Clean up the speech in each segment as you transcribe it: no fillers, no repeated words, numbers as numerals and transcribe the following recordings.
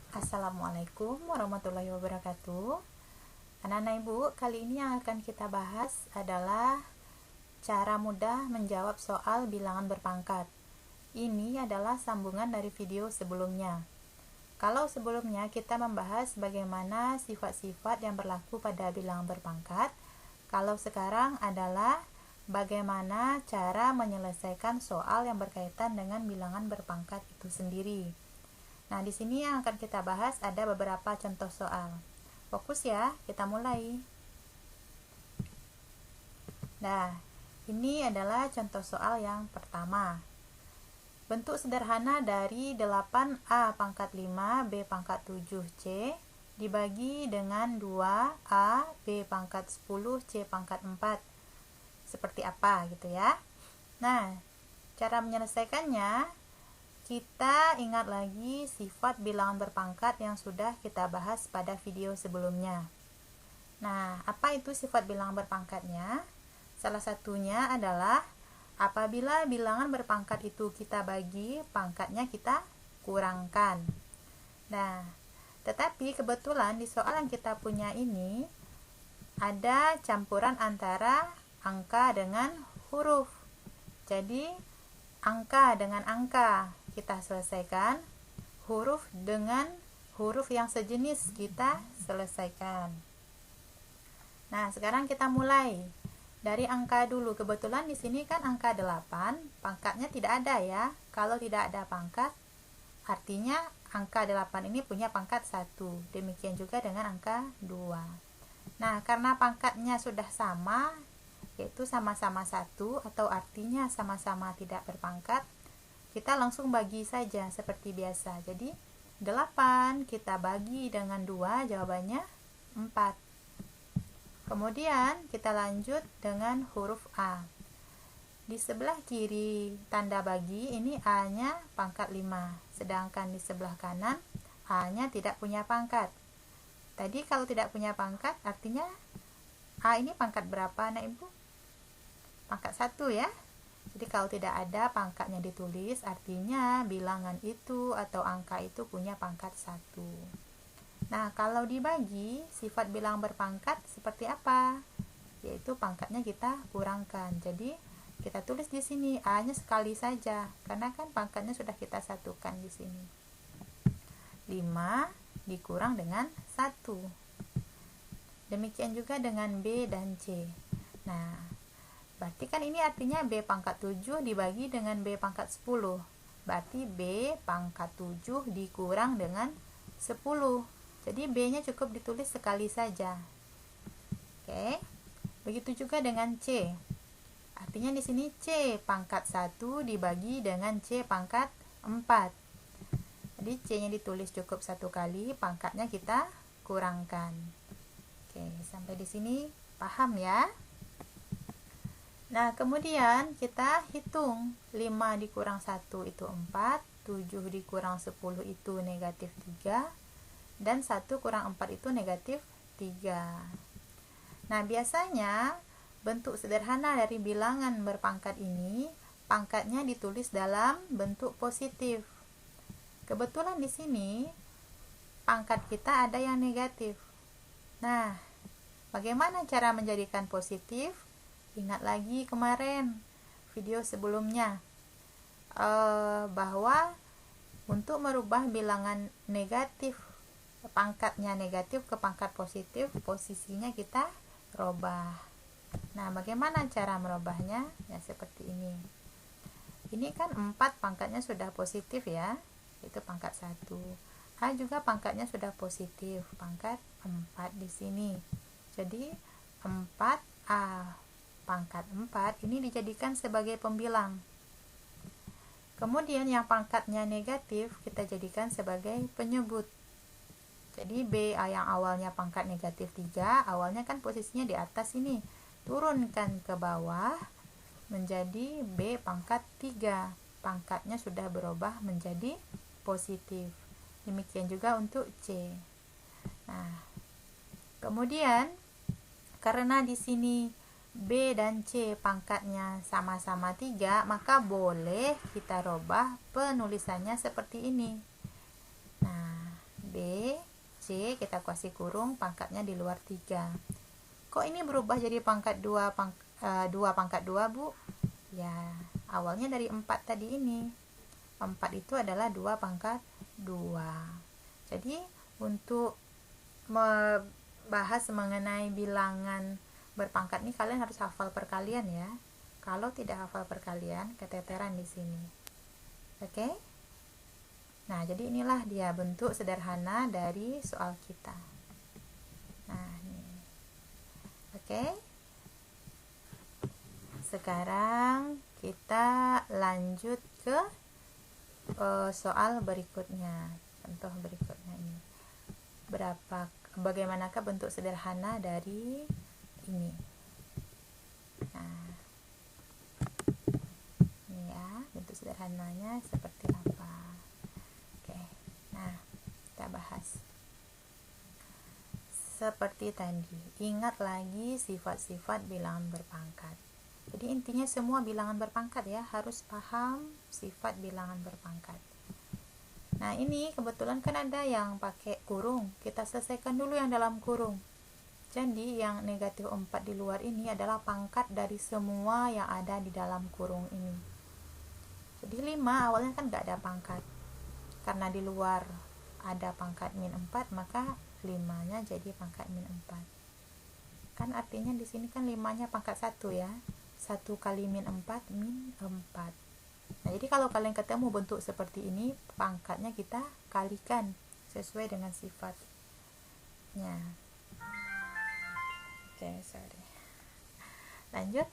Assalamualaikum warahmatullahi wabarakatuh. Anak-anak ibu, kali ini yang akan kita bahas adalah cara mudah menjawab soal bilangan berpangkat. Ini adalah sambungan dari video sebelumnya. Kalau sebelumnya kita membahas bagaimana sifat-sifat yang berlaku pada bilangan berpangkat, kalau sekarang adalah bagaimana cara menyelesaikan soal yang berkaitan dengan bilangan berpangkat itu sendiri. Nah, di sini yang akan kita bahas ada beberapa contoh soal. Fokus ya, kita mulai. Nah, ini adalah contoh soal yang pertama. Bentuk sederhana dari 8A pangkat 5 B pangkat 7C dibagi dengan 2A B pangkat 10 C pangkat 4. Seperti apa gitu ya. Nah, cara menyelesaikannya, kita ingat lagi sifat bilangan berpangkat yang sudah kita bahas pada video sebelumnya. Nah, apa itu sifat bilangan berpangkatnya? Salah satunya adalah apabila bilangan berpangkat itu kita bagi, pangkatnya kita kurangkan. Nah, tetapi kebetulan di soal yang kita punya ini ada campuran antara angka dengan huruf. Jadi, angka dengan angka kita selesaikan, huruf dengan huruf yang sejenis kita selesaikan. Nah, sekarang kita mulai dari angka dulu. Kebetulan di sini kan angka 8, pangkatnya tidak ada ya. Kalau tidak ada pangkat, artinya angka 8 ini punya pangkat 1. Demikian juga dengan angka 2. Nah, karena pangkatnya sudah sama, yaitu sama-sama 1 atau artinya sama-sama tidak berpangkat, kita langsung bagi saja seperti biasa. Jadi 8 kita bagi dengan 2, jawabannya 4. Kemudian kita lanjut dengan huruf A. Di sebelah kiri tanda bagi ini A-nya pangkat 5, sedangkan di sebelah kanan A-nya tidak punya pangkat. Tadi kalau tidak punya pangkat artinya A ini pangkat berapa anak ibu? Pangkat 1 ya. Jadi kalau tidak ada pangkatnya ditulis, artinya bilangan itu atau angka itu punya pangkat 1. Nah, kalau dibagi, sifat bilangan berpangkat seperti apa? Yaitu pangkatnya kita kurangkan. Jadi kita tulis di sini A-nya sekali saja, karena kan pangkatnya sudah kita satukan di sini. 5 dikurang dengan 1. Demikian juga dengan B dan C. Nah, berarti kan ini artinya B pangkat 7 dibagi dengan B pangkat 10. Berarti B pangkat 7 dikurang dengan 10. Jadi B-nya cukup ditulis sekali saja. Oke. Begitu juga dengan C. Artinya di sini C pangkat 1 dibagi dengan C pangkat 4. Jadi C-nya ditulis cukup satu kali, pangkatnya kita kurangkan. Oke, sampai di sini paham ya? Nah, kemudian kita hitung 5 dikurang 1 itu 4, 7 dikurang 10 itu negatif 3, dan 1 kurang 4 itu negatif 3. Nah, biasanya bentuk sederhana dari bilangan berpangkat ini, pangkatnya ditulis dalam bentuk positif. Kebetulan di sini pangkat kita ada yang negatif. Nah, bagaimana cara menjadikan positif? Ingat lagi kemarin video sebelumnya bahwa untuk merubah bilangan negatif, pangkatnya negatif ke pangkat positif, posisinya kita robah. Nah, bagaimana cara merubahnya? Ya seperti ini. Ini kan 4 pangkatnya sudah positif ya, itu pangkat 1. A juga pangkatnya sudah positif, pangkat 4 di sini. Jadi 4A pangkat 4 ini dijadikan sebagai pembilang. Kemudian yang pangkatnya negatif kita jadikan sebagai penyebut. Jadi B yang awalnya pangkat negatif 3, awalnya kan posisinya di atas ini. Turunkan ke bawah menjadi B pangkat 3. Pangkatnya sudah berubah menjadi positif. Demikian juga untuk C. Nah, kemudian karena di sini B dan C pangkatnya sama-sama 3, maka boleh kita robah penulisannya seperti ini. Nah, B C, kita kuasi kurung, pangkatnya di luar 3. Kok ini berubah jadi pangkat 2 pangkat 2, Bu? Ya, awalnya dari 4 tadi ini. 4 itu adalah 2 pangkat 2. Jadi, untuk membahas mengenai bilangan berpangkat ini kalian harus hafal perkalian ya. Kalau tidak hafal perkalian, keteteran di sini. Oke? Nah, jadi inilah dia bentuk sederhana dari soal kita. Nah, ini. Oke? Sekarang kita lanjut ke soal berikutnya. Contoh berikutnya ini. Bagaimanakah bentuk sederhana dari ini? Nah, ini ya, bentuk sederhananya seperti apa? Oke. Nah, kita bahas. Seperti tadi, ingat lagi sifat-sifat bilangan berpangkat. Jadi intinya semua bilangan berpangkat ya, harus paham sifat bilangan berpangkat. Nah, ini kebetulan kan ada yang pakai kurung. Kita selesaikan dulu yang dalam kurung. Jadi yang negatif 4 di luar ini adalah pangkat dari semua yang ada di dalam kurung ini. Jadi 5 awalnya kan gak ada pangkat. Karena di luar ada pangkat min 4, maka 5-nya jadi pangkat min 4. Kan artinya di sini kan 5-nya pangkat 1 ya. 1 kali min 4 min 4. Nah, jadi kalau kalian ketemu bentuk seperti ini, pangkatnya kita kalikan sesuai dengan sifatnya. Oke, sorry. Lanjut.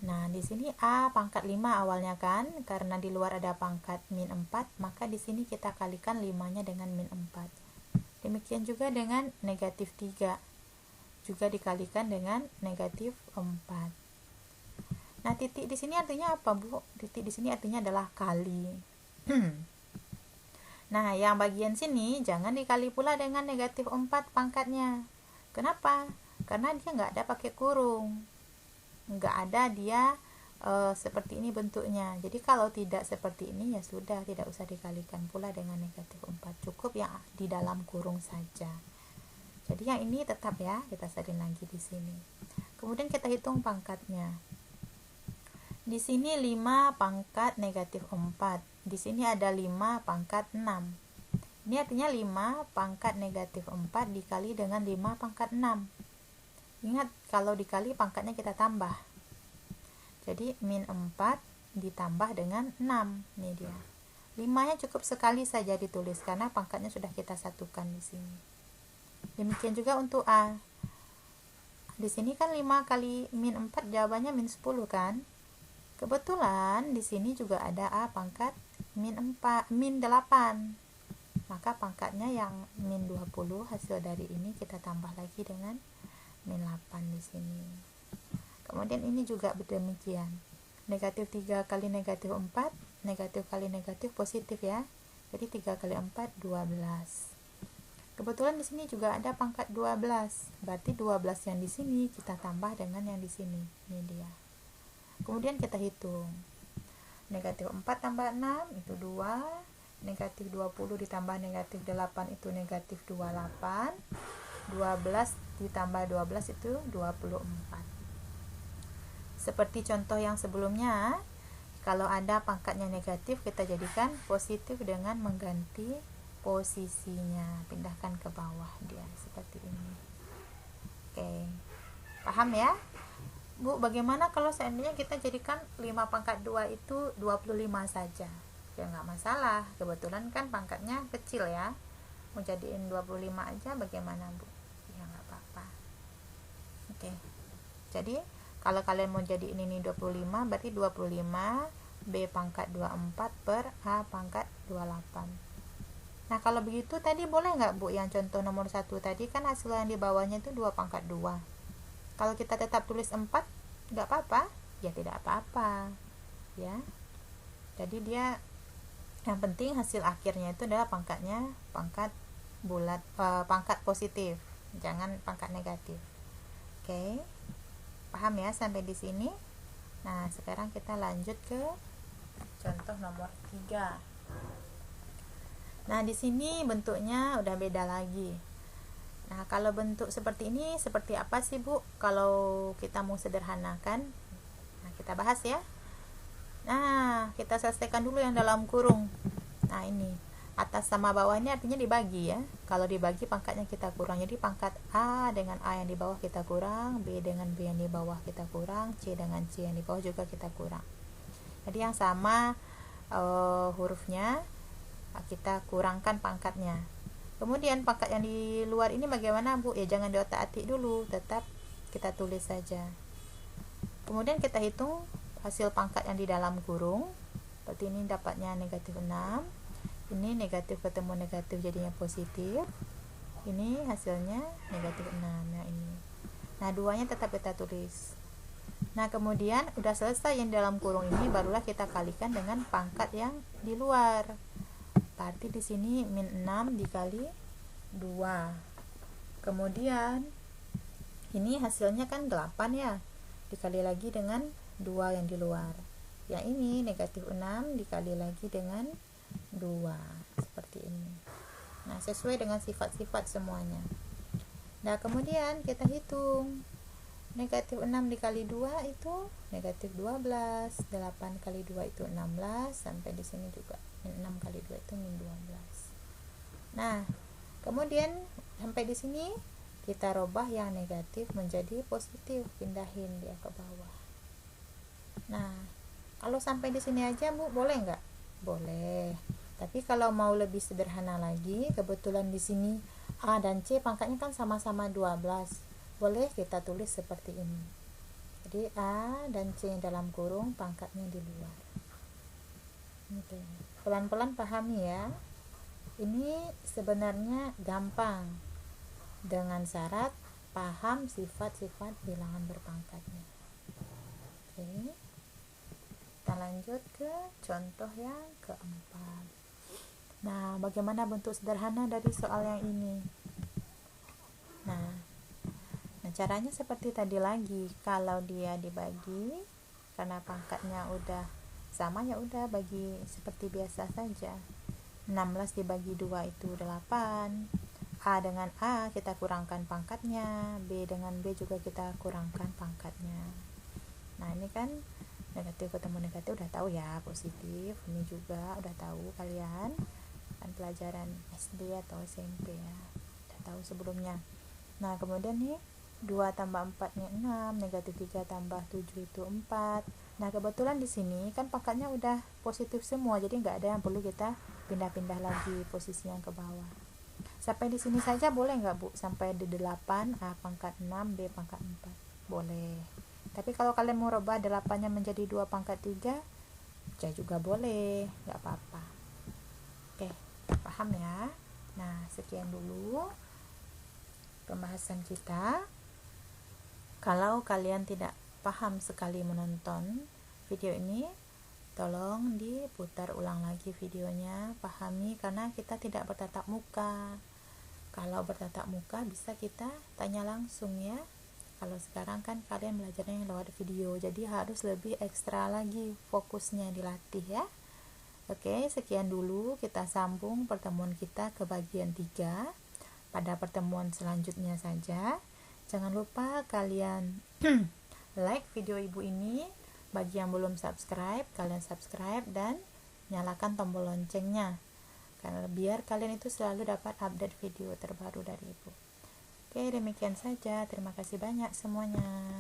Nah, di sini A pangkat 5 awalnya kan, karena di luar ada pangkat min 4, maka di sini kita kalikan 5-nya dengan min 4. Demikian juga dengan negatif 3. Juga dikalikan dengan negatif 4. Nah, titik di sini artinya apa, Bu? Titik di sini artinya adalah kali. Nah, yang bagian sini jangan dikali pula dengan negatif 4 pangkatnya. Kenapa? Karena dia nggak ada pakai kurung. Nggak ada dia seperti ini bentuknya. Jadi kalau tidak seperti ini ya sudah, tidak usah dikalikan pula dengan negatif 4. Cukup yang di dalam kurung saja. Jadi yang ini tetap ya, kita salin lagi di sini. Kemudian kita hitung pangkatnya. Di sini 5 pangkat negatif 4. Di sini ada 5 pangkat 6. Ini artinya 5 pangkat negatif 4 dikali dengan 5 pangkat 6. Ingat, kalau dikali pangkatnya kita tambah. Jadi min 4 ditambah dengan 6. Ini dia. 5-nya cukup sekali saja ditulis karena pangkatnya sudah kita satukan di sini. Demikian juga untuk A. Di sini kan 5 kali min 4 jawabannya min 10 kan? Kebetulan di sini juga ada A pangkat min 8. Maka pangkatnya yang min 20 hasil dari ini kita tambah lagi dengan min 8 di sini. Kemudian ini juga demikian. Negatif 3 kali negatif 4, negatif kali negatif positif ya. Jadi 3 kali 4 12. Kebetulan di sini juga ada pangkat 12. Berarti 12 yang di sini kita tambah dengan yang di sini. Ini dia. Kemudian kita hitung. Negatif 4 tambah 6 itu 2. Negatif 20 ditambah negatif 8 itu negatif 28. 12 ditambah 12 itu 24. Seperti contoh yang sebelumnya, kalau ada pangkatnya negatif, kita jadikan positif dengan mengganti posisinya. Pindahkan ke bawah dia, seperti ini. Oke, paham ya? Bu, bagaimana kalau seandainya kita jadikan 5 pangkat 2 itu 25 saja? Ya nggak masalah, kebetulan kan pangkatnya kecil ya. Mau jadiin 25 aja bagaimana, Bu? Ya nggak apa-apa. Oke, jadi kalau kalian mau jadiin ini 25, berarti 25 B pangkat 24 per A pangkat 28. Nah, kalau begitu tadi boleh nggak, Bu, yang contoh nomor 1 tadi kan hasil yang di bawahnya itu 2 pangkat 2. Kalau kita tetap tulis 4, nggak apa-apa? Ya tidak apa-apa ya. Jadi dia yang penting hasil akhirnya itu adalah pangkatnya pangkat bulat, pangkat positif, jangan pangkat negatif. Oke, paham ya sampai di sini? Nah, sekarang kita lanjut ke contoh nomor 3. Nah, di sini bentuknya udah beda lagi. Nah, kalau bentuk seperti ini seperti apa sih, Bu? Kalau kita mau sederhanakan. Nah, kita bahas ya. Nah, kita selesaikan dulu yang dalam kurung. Nah, ini atas sama bawah ini artinya dibagi ya. Kalau dibagi pangkatnya kita kurang. Jadi pangkat A dengan A yang di bawah kita kurang, B dengan B yang di bawah kita kurang, C dengan C yang di bawah juga kita kurang. Jadi yang sama hurufnya kita kurangkan pangkatnya. Kemudian pangkat yang di luar ini bagaimana, Bu? Ya jangan diotak-atik dulu, tetap kita tulis saja. Kemudian kita hitung hasil pangkat yang di dalam kurung. Seperti ini dapatnya negatif 6. Ini negatif ketemu negatif jadinya positif. Ini hasilnya negatif 6. Nah, ini. Nah, duanya tetap kita tulis. Nah, kemudian udah selesai yang dalam kurung ini, barulah kita kalikan dengan pangkat yang di luar. Berarti di sini min 6 dikali 2. Kemudian ini hasilnya kan 8 ya. Dikali lagi dengan 2 yang di luar. Yang ini negatif 6 dikali lagi dengan 2. Seperti ini. Nah, sesuai dengan sifat-sifat semuanya. Nah, kemudian kita hitung. Negatif 6 dikali 2 itu negatif 12. 8 kali 2 itu 16. Sampai di sini juga min 6 kali 2 itu min 12. Nah, kemudian sampai di sini kita robah yang negatif menjadi positif, pindahin dia ke bawah. Nah, kalau sampai di sini aja, Bu, boleh nggak? Boleh. Tapi kalau mau lebih sederhana lagi, kebetulan di sini A dan C pangkatnya kan sama-sama 12. Boleh kita tulis seperti ini. Jadi A dan C dalam kurung, pangkatnya di luar. Oke. Pelan-pelan pahami ya. Ini sebenarnya gampang dengan syarat paham sifat-sifat bilangan berpangkatnya. Oke. Kita lanjut ke contoh yang keempat. Nah, bagaimana bentuk sederhana dari soal yang ini? Nah, caranya seperti tadi lagi. Kalau dia dibagi, karena pangkatnya udah sama, ya udah bagi seperti biasa saja. 16 dibagi 2 itu 8. A dengan A kita kurangkan pangkatnya, B dengan B juga kita kurangkan pangkatnya. Nah, ini kan negatif ketemu negatif udah tahu ya, positif. Ini juga udah tahu kalian, kan pelajaran SD atau SMP ya, udah tahu sebelumnya. Nah, kemudian nih 2 tambah 4 nya 6, negatif 3 tambah 7 itu 4. Nah, kebetulan di sini kan pangkatnya udah positif semua, jadi nggak ada yang perlu kita pindah-pindah lagi posisi yang ke bawah. Sampai di sini saja boleh nggak, Bu? Sampai di 8, A pangkat 6, B pangkat 4. Boleh. Tapi kalau kalian mau rubah 8-nya menjadi 2 pangkat 3, ya juga boleh, nggak apa-apa. Oke, paham ya? Nah, sekian dulu pembahasan kita. Kalau kalian tidak paham sekali menonton video ini, tolong diputar ulang lagi videonya, pahami, karena kita tidak bertatap muka. Kalau bertatap muka bisa kita tanya langsung ya. Kalau sekarang kan kalian belajarnya lewat video, jadi harus lebih ekstra lagi fokusnya dilatih ya. Oke, sekian dulu, kita sambung pertemuan kita ke bagian 3 pada pertemuan selanjutnya saja. Jangan lupa kalian like video ibu ini. Bagi yang belum subscribe, kalian subscribe dan nyalakan tombol loncengnya, karena biar kalian itu selalu dapat update video terbaru dari ibu. Oke, demikian saja. Terima kasih banyak semuanya.